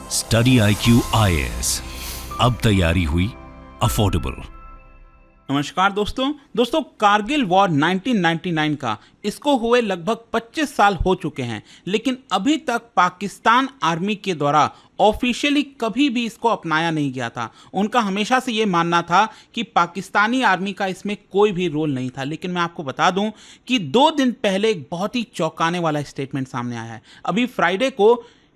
Study IQ IAS, अब तैयारी हुई अफोर्डेबल। नमस्कार दोस्तों कारगिल वॉर 1999 का इसको हुए लगभग 25 साल हो चुके हैं, लेकिन अभी तक पाकिस्तान आर्मी के द्वारा ऑफिशियली कभी भी इसको अपनाया नहीं गया था। उनका हमेशा से ये मानना था कि पाकिस्तानी आर्मी का इसमें कोई भी रोल नहीं था। लेकिन मैं आपको बता दूं कि 2 दिन पहले एक बहुत ही चौंकाने वाला स्टेटमेंट सामने आया है। अभी फ्राइडे को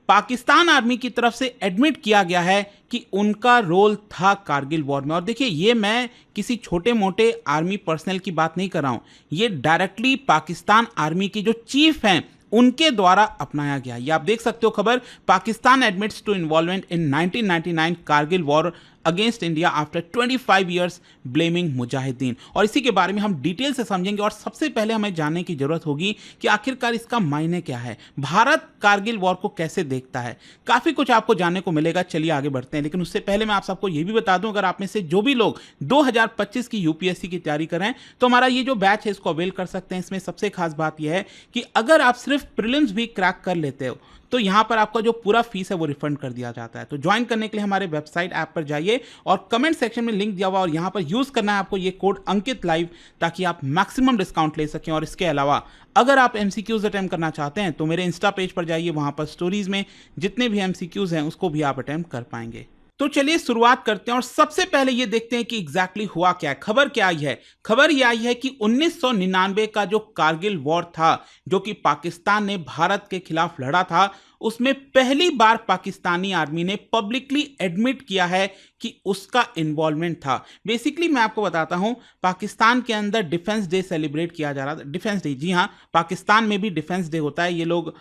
पाकिस्तान आर्मी की तरफ से एडमिट किया गया है कि उनका रोल था कारगिल वॉर में। और देखिए, ये मैं किसी छोटे मोटे आर्मी पर्सनल की बात नहीं कर रहा हूं, ये डायरेक्टली पाकिस्तान आर्मी के जो चीफ हैं उनके द्वारा अपनाया गया। ये आप देख सकते हो खबर, Pakistan admits to involvement in 1999 Kargil war against India after 25 years blaming मुजाहिदीन। और इसी के बारे में हम डिटेल से समझेंगे। और सबसे पहले हमें जानने की जरूरत होगी कि आखिरकार इसका मायने क्या है, भारत कारगिल वॉर को कैसे देखता है। काफी कुछ आपको जानने को मिलेगा, चलिए आगे बढ़ते हैं। लेकिन उससे पहले मैं आप सबको यह भी बता दूं, अगर आप में से जो भी लोग 2025 की यूपीएससी की तैयारी कर रहे हैं तो हमारा ये जो बैच है इसको अवेल कर सकते हैं। इसमें सबसे खास बात यह है कि अगर आप सिर्फ प्रीलिम्स भी क्रैक कर लेते हो तो यहां पर आपका जो पूरा फीस है वो रिफंड कर दिया जाता है। तो ज्वाइन करने के लिए हमारे वेबसाइट ऐप पर जाइए और कमेंट सेक्शन में लिंक दिया हुआ और यहां पर यूज करना है आपको ये कोड अंकित लाइव, ताकि आप मैक्सिमम डिस्काउंट ले सकें। और इसके अलावा अगर आप एमसीक्यूज अटेम्प्ट करना चाहते हैं तो मेरे इंस्टा पेज पर जाइए, वहां पर स्टोरीज में जितने भी एमसीक्यूज हैं उसको भी आप अटेम्प्ट कर पाएंगे। तो चलिए शुरुआत करते हैं और सबसे पहले ये देखते हैं कि एग्जैक्टली हुआ क्या है। खबर क्या आई है? खबर ये आई है कि 1999 का जो कारगिल वॉर था, जो कि पाकिस्तान ने भारत के खिलाफ लड़ा था, उसमें पहली बार पाकिस्तानी आर्मी ने पब्लिकली एडमिट किया है कि उसका इन्वॉल्वमेंट था। बेसिकली मैं आपको बताता हूं, पाकिस्तान के अंदर डिफेंस डे सेलिब्रेट किया जा रहा था। डिफेंस डे, जी हां, पाकिस्तान में भी डिफेंस डे होता है। ये लोग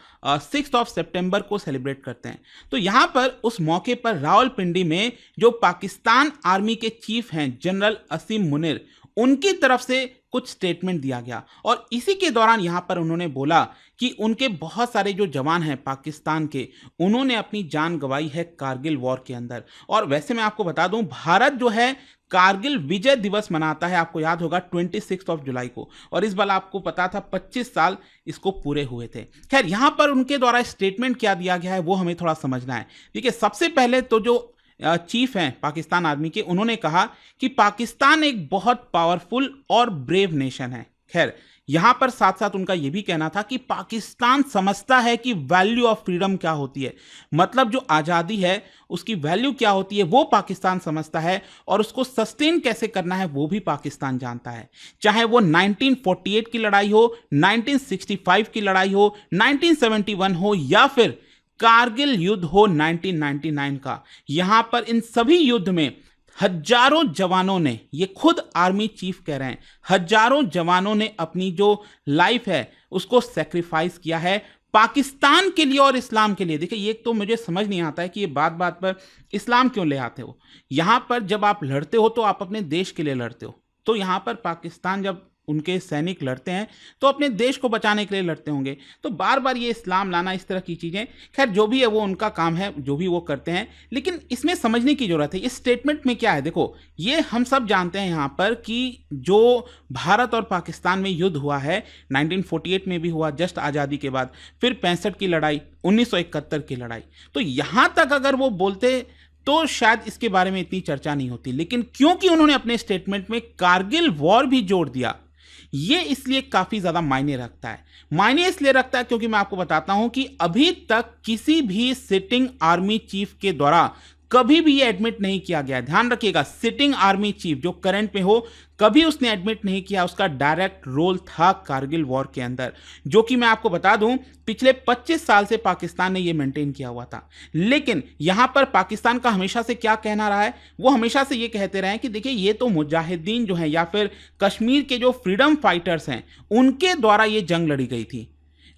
6 सितंबर को सेलिब्रेट करते हैं। तो यहां पर उस मौके पर रावलपिंडी में जो पाकिस्तान आर्मी के चीफ हैं जनरल असीम मुनीर, उनकी तरफ से कुछ स्टेटमेंट दिया गया। और इसी के दौरान यहां पर उन्होंने बोला कि उनके बहुत सारे जो जवान हैं पाकिस्तान के, उन्होंने अपनी जान गंवाई है कारगिल वॉर के अंदर। और वैसे मैं आपको बता दूं, भारत जो है कारगिल विजय दिवस मनाता है, आपको याद होगा 26 जुलाई को। और इस बार आपको पता था 25 साल इसको पूरे हुए थे। खैर, यहां पर उनके द्वारा स्टेटमेंट क्या दिया गया है वो हमें थोड़ा समझना है। देखिए, सबसे पहले तो जो चीफ हैं पाकिस्तान आर्मी के, उन्होंने कहा कि पाकिस्तान एक बहुत पावरफुल और ब्रेव नेशन है। खैर, यहां पर साथ साथ उनका यह भी कहना था कि पाकिस्तान समझता है कि वैल्यू ऑफ फ्रीडम क्या होती है, मतलब जो आज़ादी है उसकी वैल्यू क्या होती है वो पाकिस्तान समझता है, और उसको सस्टेन कैसे करना है वो भी पाकिस्तान जानता है। चाहे वो 1948 की लड़ाई हो, 1965 की लड़ाई हो, 1971 हो, या फिर कारगिल युद्ध हो 1999 का। यहां पर इन सभी युद्ध में हजारों जवानों ने, ये खुद आर्मी चीफ कह रहे हैं, हजारों जवानों ने अपनी जो लाइफ है उसको सेक्रीफाइस किया है पाकिस्तान के लिए और इस्लाम के लिए। देखिए, ये तो मुझे समझ नहीं आता है कि ये बात बात पर इस्लाम क्यों ले आते हो। यहां पर जब आप लड़ते हो तो आप अपने देश के लिए लड़ते हो। तो यहां पर पाकिस्तान जब उनके सैनिक लड़ते हैं तो अपने देश को बचाने के लिए लड़ते होंगे। तो बार बार ये इस्लाम लाना, इस तरह की चीज़ें, खैर जो भी है वो उनका काम है, जो भी वो करते हैं। लेकिन इसमें समझने की जरूरत है इस स्टेटमेंट में क्या है। देखो, ये हम सब जानते हैं यहाँ पर कि जो भारत और पाकिस्तान में युद्ध हुआ है 1948 में भी हुआ, जस्ट आज़ादी के बाद, फिर 65 की लड़ाई, 1971 की लड़ाई। तो यहाँ तक अगर वो बोलते तो शायद इसके बारे में इतनी चर्चा नहीं होती। लेकिन क्योंकि उन्होंने अपने स्टेटमेंट में कारगिल वॉर भी जोड़ दिया, ये इसलिए काफी ज्यादा मायने रखता है। मायने इसलिए रखता है क्योंकि मैं आपको बताता हूं कि अभी तक किसी भी सिटिंग आर्मी चीफ के द्वारा कभी भी ये एडमिट नहीं किया गया। ध्यान रखिएगा, सिटिंग आर्मी चीफ जो करंट में हो, कभी उसने एडमिट नहीं किया उसका डायरेक्ट रोल था कारगिल वॉर के अंदर, जो कि मैं आपको बता दूं पिछले 25 साल से पाकिस्तान ने ये मेंटेन किया हुआ था। लेकिन यहां पर पाकिस्तान का हमेशा से क्या कहना रहा है, वो हमेशा से ये कहते रहे हैं कि देखिए, ये तो मुजाहिदीन जो है या फिर कश्मीर के जो फ्रीडम फाइटर्स हैं उनके द्वारा ये जंग लड़ी गई थी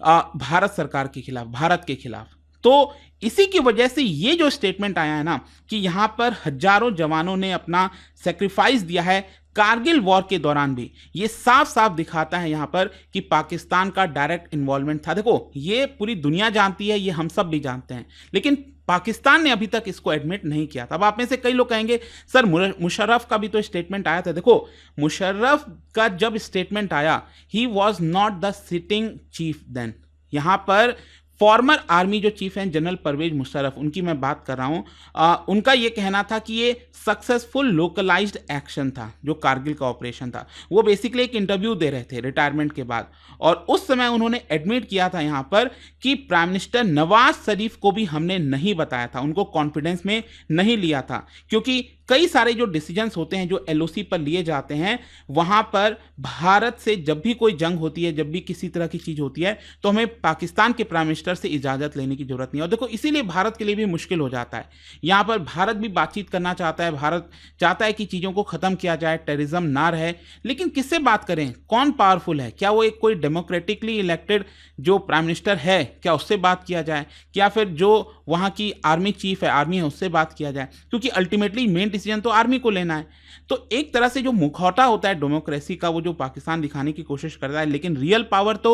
भारत सरकार के खिलाफ, भारत के खिलाफ। तो इसी की वजह से ये जो स्टेटमेंट आया है ना कि यहां पर हजारों जवानों ने अपना सेक्रीफाइस दिया है कारगिल वॉर के दौरान भी, ये साफ साफ दिखाता है यहां पर कि पाकिस्तान का डायरेक्ट इन्वॉल्वमेंट था। देखो, ये पूरी दुनिया जानती है, ये हम सब भी जानते हैं, लेकिन पाकिस्तान ने अभी तक इसको एडमिट नहीं किया था। अब आप में से कई लोग कहेंगे सर मुशर्रफ का भी तो स्टेटमेंट आया था। देखो, मुशर्रफ का जब स्टेटमेंट आया, he was not the sitting chief then. यहां पर फॉर्मर आर्मी जो चीफ हैं जनरल परवेज मुशर्रफ, उनकी मैं बात कर रहा हूं। उनका ये कहना था कि ये सक्सेसफुल लोकलाइज्ड एक्शन था जो कारगिल का ऑपरेशन था। वो बेसिकली एक इंटरव्यू दे रहे थे रिटायरमेंट के बाद, और उस समय उन्होंने एडमिट किया था यहाँ पर कि प्राइम मिनिस्टर नवाज शरीफ को भी हमने नहीं बताया था, उनको कॉन्फिडेंस में नहीं लिया था, क्योंकि कई सारे जो डिसीजंस होते हैं जो एलओसी पर लिए जाते हैं, वहां पर भारत से जब भी कोई जंग होती है, जब भी किसी तरह की चीज होती है, तो हमें पाकिस्तान के प्राइम मिनिस्टर से इजाजत लेने की जरूरत नहीं है। और देखो, इसीलिए भारत के लिए भी मुश्किल हो जाता है। यहां पर भारत भी बातचीत करना चाहता है, भारत चाहता है कि चीजों को खत्म किया जाए, टेररिज्म ना रहे, लेकिन किससे बात करें? कौन पावरफुल है? क्या वो एक कोई डेमोक्रेटिकली इलेक्टेड जो प्राइम मिनिस्टर है, क्या उससे बात किया जाए, या फिर जो वहां की आर्मी चीफ है, आर्मी है, उससे बात किया जाए? क्योंकि अल्टीमेटली मेन डिसीजन तो आर्मी को लेना है। तो एक तरह से जो मुखौटा होता है डेमोक्रेसी का, वो जो पाकिस्तान दिखाने की कोशिश करता है, लेकिन रियल पावर तो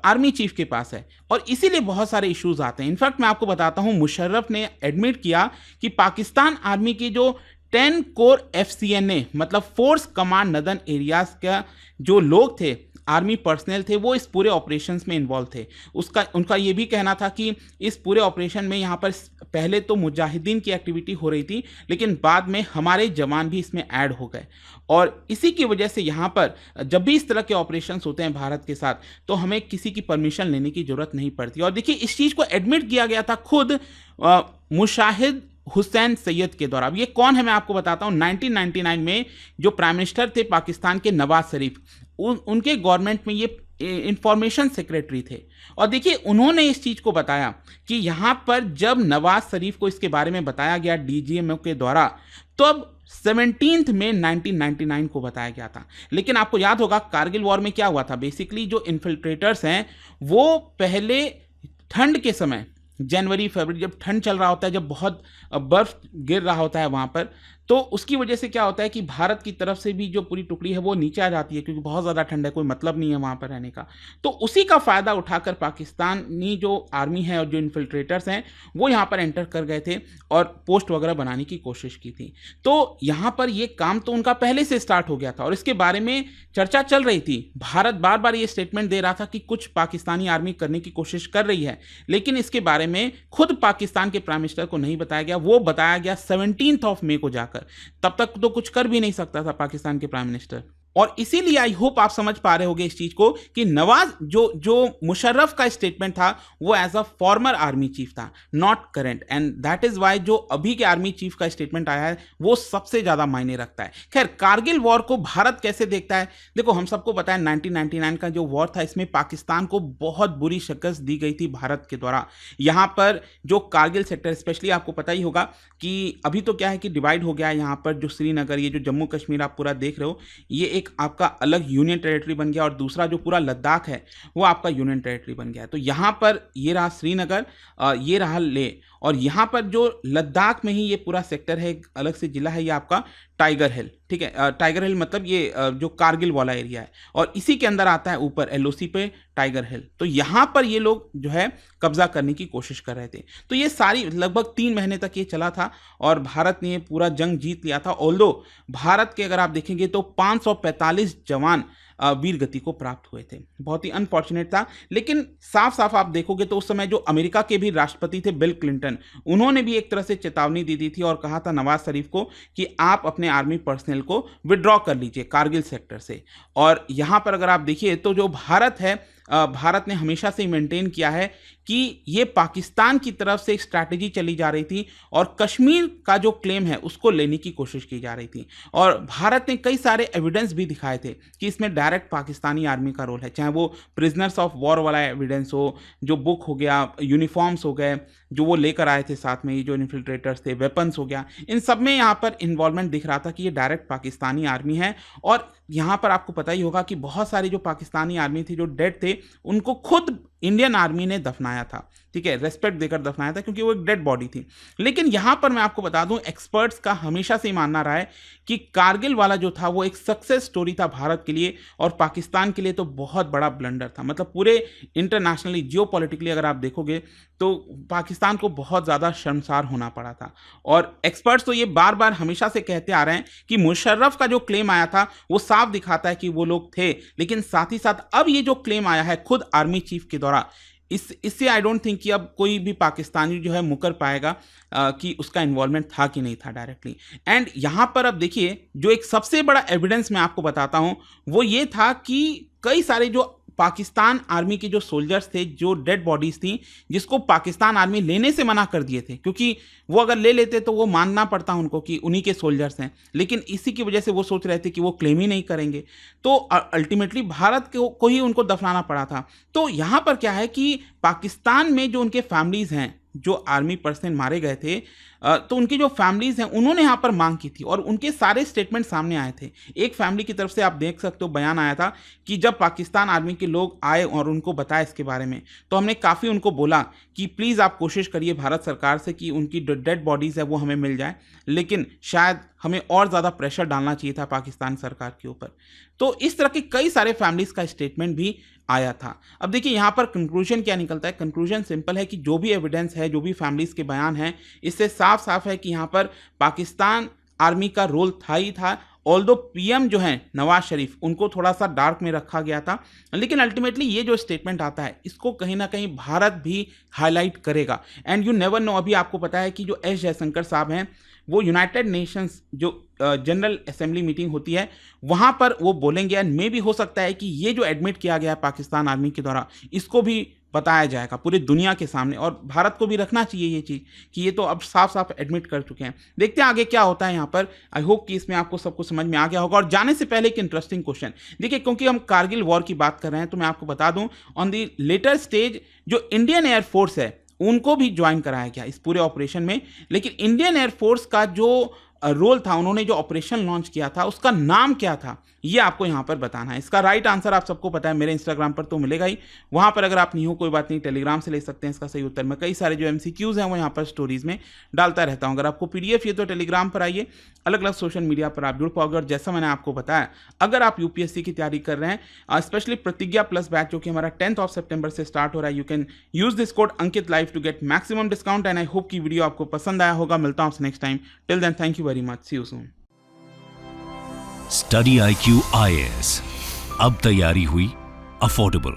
आर्मी चीफ के पास है, और इसीलिए बहुत सारे इश्यूज आते हैं। इनफैक्ट मैं आपको बताता हूं, मुशर्रफ ने एडमिट किया कि पाकिस्तान आर्मी की जो 10 कोर FCNA मतलब फोर्स कमांड नदन एरियाज का जो लोग थे, आर्मी पर्सनल थे, वो इस पूरे ऑपरेशंस में इन्वॉल्व थे। उनका ये भी कहना था कि इस पूरे ऑपरेशन में यहाँ पर पहले तो मुजाहिदीन की एक्टिविटी हो रही थी, लेकिन बाद में हमारे जवान भी इसमें ऐड हो गए, और इसी की वजह से यहाँ पर जब भी इस तरह के ऑपरेशंस होते हैं भारत के साथ, तो हमें किसी की परमिशन लेने की जरूरत नहीं पड़ती। और देखिए, इस चीज़ को एडमिट किया गया था खुद मुशाहिद हुसैन सैयद के द्वारा। अब ये कौन है मैं आपको बताता हूँ। 1999 में जो प्राइम मिनिस्टर थे पाकिस्तान के, नवाज शरीफ, उनके गवर्नमेंट में ये इंफॉर्मेशन सेक्रेटरी थे, और देखिए उन्होंने इस चीज को बताया कि यहां पर जब नवाज शरीफ को इसके बारे में बताया गया DGMO के द्वारा, तो अब 17 मई 1999 को बताया गया था। लेकिन आपको याद होगा कारगिल वॉर में क्या हुआ था। बेसिकली जो इन्फिल्ट्रेटर्स हैं वो पहले ठंड के समय, जनवरी फरवरी, जब ठंड चल रहा होता है, जब बहुत बर्फ गिर रहा होता है वहां पर, तो उसकी वजह से क्या होता है कि भारत की तरफ से भी जो पूरी टुकड़ी है वो नीचे आ जाती है, क्योंकि बहुत ज़्यादा ठंड है, कोई मतलब नहीं है वहाँ पर रहने का। तो उसी का फ़ायदा उठाकर पाकिस्तानी जो आर्मी है और जो इन्फिल्ट्रेटर्स हैं वो यहाँ पर एंटर कर गए थे और पोस्ट वगैरह बनाने की कोशिश की थी। तो यहाँ पर ये काम तो उनका पहले से स्टार्ट हो गया था, और इसके बारे में चर्चा चल रही थी। भारत बार बार ये स्टेटमेंट दे रहा था कि कुछ पाकिस्तानी आर्मी करने की कोशिश कर रही है, लेकिन इसके बारे में खुद पाकिस्तान के प्राइम मिनिस्टर को नहीं बताया गया। वो बताया गया 17 मई को जाकर। तब तक तो कुछ कर भी नहीं सकता था पाकिस्तान के प्राइम मिनिस्टर। और इसीलिए आई होप आप समझ पा रहे होंगे इस चीज को कि नवाज जो मुशर्रफ का स्टेटमेंट था वो as a former army chief था, not current, and that is why जो अभी के आर्मी चीफ का स्टेटमेंट आया है वो सबसे ज्यादा मायने रखता है। खैर, कारगिल वॉर को भारत कैसे देखता है? देखो, हम सबको पता है 1999 का जो वॉर था, इसमें पाकिस्तान को बहुत बुरी शिकस्त दी गई थी भारत के द्वारा। यहां पर जो कारगिल सेक्टर, स्पेशली आपको पता ही होगा कि अभी तो क्या है कि डिवाइड हो गया है। यहाँ पर जो श्रीनगर, ये जो जम्मू कश्मीर आप पूरा देख रहे हो, ये एक आपका अलग यूनियन टेरिटरी बन गया, और दूसरा जो पूरा लद्दाख है वो आपका यूनियन टेरिटरी बन गया है। तो यहाँ पर ये रहा श्रीनगर, ये रहा ले, और यहाँ पर जो लद्दाख में ही ये पूरा सेक्टर है, एक अलग से जिला है, ये आपका टाइगर हिल, ठीक है। टाइगर हिल मतलब ये जो कारगिल वाला एरिया है, और इसी के अंदर आता है ऊपर LOC पे टाइगर हिल। तो यहाँ पर ये लोग जो है कब्जा करने की कोशिश कर रहे थे। तो ये सारी लगभग 3 महीने तक ये चला था, और भारत ने ये पूरा जंग जीत लिया था। ऑल्दो भारत के अगर आप देखेंगे तो 545 जवान वीर गति को प्राप्त हुए थे। बहुत ही अनफॉर्चुनेट था, लेकिन साफ साफ आप देखोगे तो उस समय जो अमेरिका के भी राष्ट्रपति थे बिल क्लिंटन, उन्होंने भी एक तरह से चेतावनी दी थी और कहा था नवाज शरीफ को कि आप अपने आर्मी पर्सनल को विड्रॉ कर लीजिए कारगिल सेक्टर से। और यहाँ पर अगर आप देखिए तो जो भारत है, भारत ने हमेशा से मेंटेन किया है कि ये पाकिस्तान की तरफ से एक स्ट्रैटेजी चली जा रही थी, और कश्मीर का जो क्लेम है उसको लेने की कोशिश की जा रही थी। और भारत ने कई सारे एविडेंस भी दिखाए थे कि इसमें डायरेक्ट पाकिस्तानी आर्मी का रोल है, चाहे वो प्रिजनर्स ऑफ वॉर वाला एविडेंस हो, जो बुक हो गया, यूनिफॉर्म्स हो गए जो वो लेकर आए थे साथ में, ये जो इन्फिल्ट्रेटर्स थे, वेपन्स हो गया, इन सब में यहाँ पर इन्वॉल्वमेंट दिख रहा था कि ये डायरेक्ट पाकिस्तानी आर्मी है। और यहाँ पर आपको पता ही होगा कि बहुत सारी जो पाकिस्तानी आर्मी थी जो डेड थे, उनको खुद इंडियन आर्मी ने दफनाया था, ठीक है, रेस्पेक्ट देकर दफनाया था, क्योंकि वो एक डेड बॉडी थी। लेकिन यहाँ पर मैं आपको बता दूं, एक्सपर्ट्स का हमेशा से मानना रहा है कि कारगिल वाला जो था वो एक सक्सेस स्टोरी था भारत के लिए, और पाकिस्तान के लिए तो बहुत बड़ा ब्लंडर था। मतलब पूरे इंटरनेशनली जियोपॉलिटिकली अगर आप देखोगे तो पाकिस्तान को बहुत ज़्यादा शर्मसार होना पड़ा था। और एक्सपर्ट्स तो ये बार बार हमेशा से कहते आ रहे हैं कि मुशर्रफ का जो क्लेम आया था वो साफ दिखाता है कि वो लोग थे, लेकिन साथ ही साथ अब ये जो क्लेम आया है खुद आर्मी चीफ के द्वारा, इससे आई डोंट थिंक कि अब कोई भी पाकिस्तानी जो है मुकर पाएगा कि उसका इन्वॉल्वमेंट था कि नहीं था डायरेक्टली। एंड यहाँ पर अब देखिए, जो एक सबसे बड़ा एविडेंस मैं आपको बताता हूँ वो ये था कि कई सारे जो पाकिस्तान आर्मी के जो सोल्जर्स थे, जो डेड बॉडीज थी, जिसको पाकिस्तान आर्मी लेने से मना कर दिए थे, क्योंकि वो अगर ले लेते तो वो मानना पड़ता उनको कि उन्हीं के सोल्जर्स हैं, लेकिन इसी की वजह से वो सोच रहे थे कि वो क्लेम ही नहीं करेंगे, तो अल्टीमेटली भारत को ही उनको दफनाना पड़ा था। तो यहाँ पर क्या है कि पाकिस्तान में जो उनके फैमिलीज हैं, जो आर्मी पर्सन मारे गए थे, तो उनकी जो फैमिलीज हैं उन्होंने यहाँ पर मांग की थी और उनके सारे स्टेटमेंट सामने आए थे। एक फैमिली की तरफ से आप देख सकते हो बयान आया था कि जब पाकिस्तान आर्मी के लोग आए और उनको बताया इसके बारे में, तो हमने काफ़ी उनको बोला कि प्लीज़ आप कोशिश करिए भारत सरकार से कि उनकी डेड बॉडीज़ है वो हमें मिल जाए, लेकिन शायद हमें और ज़्यादा प्रेशर डालना चाहिए था पाकिस्तान सरकार के ऊपर। तो इस तरह के कई सारे फैमिलीज़ का स्टेटमेंट भी आया था। अब देखिए यहाँ पर कंक्लूजन क्या निकलता है। कंक्लूजन सिंपल है कि जो भी एविडेंस है, जो भी फैमिलीज़ के बयान हैं, इससे साफ साफ है कि यहाँ पर पाकिस्तान आर्मी का रोल था ही था। ऑल्दो पीएम जो है नवाज शरीफ, उनको थोड़ा सा डार्क में रखा गया था, लेकिन अल्टीमेटली ये जो स्टेटमेंट आता है इसको कहीं ना कहीं भारत भी हाईलाइट करेगा। एंड यू नेवर नो, अभी आपको पता है कि जो एस जयशंकर साहब हैं वो यूनाइटेड नेशंस जो जनरल असेंबली मीटिंग होती है वहाँ पर वो बोलेंगे, एंड मे भी हो सकता है कि ये जो एडमिट किया गया है पाकिस्तान आर्मी के द्वारा, इसको भी बताया जाएगा पूरी दुनिया के सामने, और भारत को भी रखना चाहिए ये चीज़ कि ये तो अब साफ साफ एडमिट कर चुके हैं। देखते हैं आगे क्या होता है यहाँ पर। आई होप कि इसमें आपको सब कुछ समझ में आ गया होगा। और जाने से पहले एक इंटरेस्टिंग क्वेश्चन देखिए, क्योंकि हम कारगिल वॉर की बात कर रहे हैं तो मैं आपको बता दूं, ऑन दी लेटर स्टेज जो इंडियन एयरफोर्स है उनको भी ज्वाइन कराया गया इस पूरे ऑपरेशन में। लेकिन इंडियन एयरफोर्स का जो रोल था, उन्होंने जो ऑपरेशन लॉन्च किया था उसका नाम क्या था, ये आपको यहाँ पर बताना है। इसका राइट आंसर आप सबको पता है, मेरे इंस्टाग्राम पर तो मिलेगा ही, वहाँ पर अगर आप नहीं हो कोई बात नहीं, टेलीग्राम से ले सकते हैं इसका सही उत्तर। मैं कई सारे जो MCQs हैं वो यहाँ पर स्टोरीज में डालता रहता हूँ। अगर आपको PDF ये तो टेलीग्राम पर आइए, अलग अलग सोशल मीडिया पर आप जुड़ पाओगे। और जैसा मैंने आपको बताया, अगर आप UPSC की तैयारी कर रहे हैं, स्पेशली प्रतिज्ञा प्लस बैच जो कि हमारा 10th सितंबर से स्टार्ट हो रहा है, you can use this code Ankit live to get maximum discount. And I hope की वीडियो आपको पसंद आया होगा। मिलता हूँ next time, till then thank you very much, see you soon. Study IQ IAS, अब तैयारी हुई अफोर्डेबल।